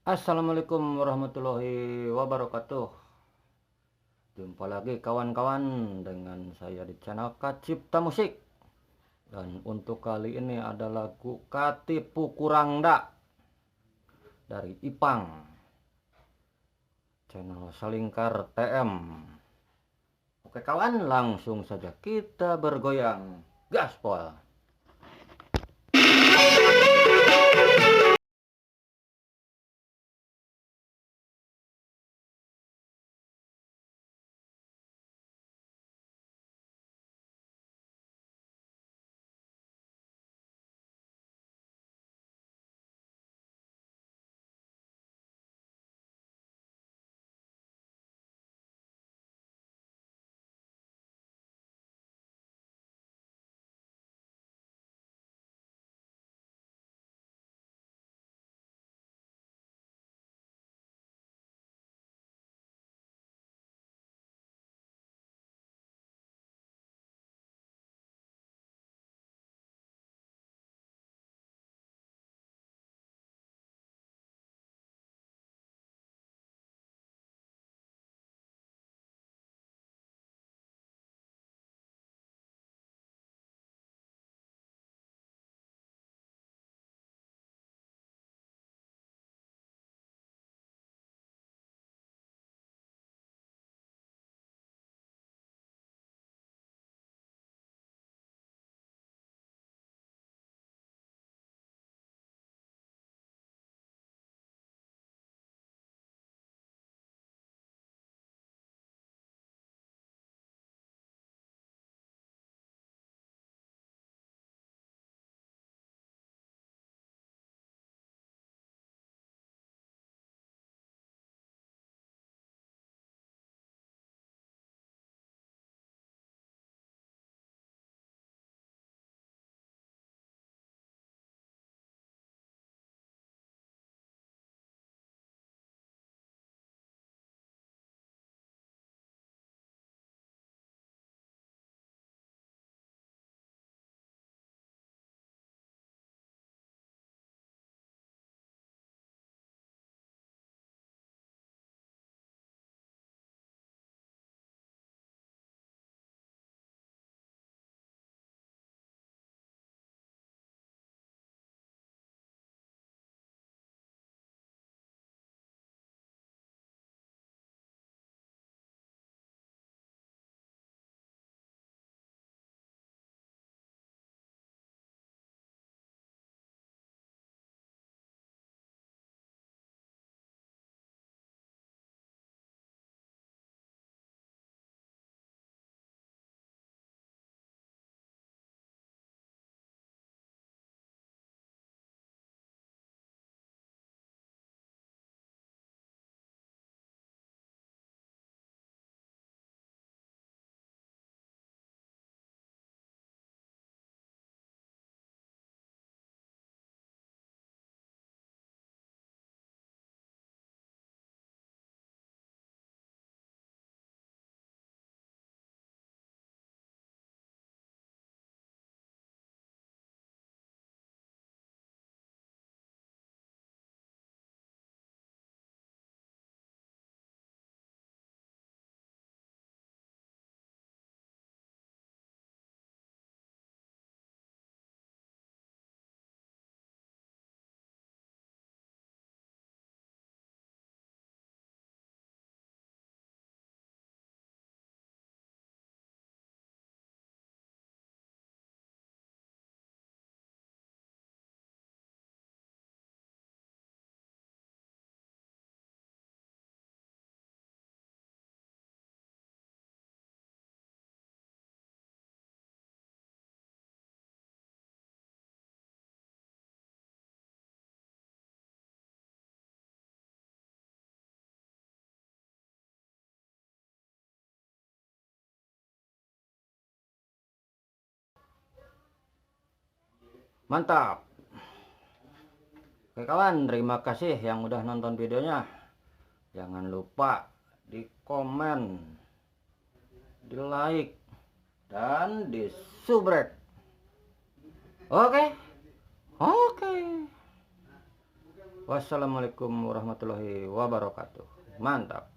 Assalamualaikum warahmatullahi wabarakatuh. Jumpa lagi kawan-kawan dengan saya di channel Kacipta Musik. Dan untuk kali ini ada lagu Katipu Kurangda dari Ipang, channel Salingkar TM. Oke kawan, langsung saja kita bergoyang. Gaspol. Mantap. Oke kawan, terima kasih yang udah nonton videonya. Jangan lupa di komen, di like, dan di subscribe. Oke. Oke. Wassalamualaikum warahmatullahi wabarakatuh. Mantap.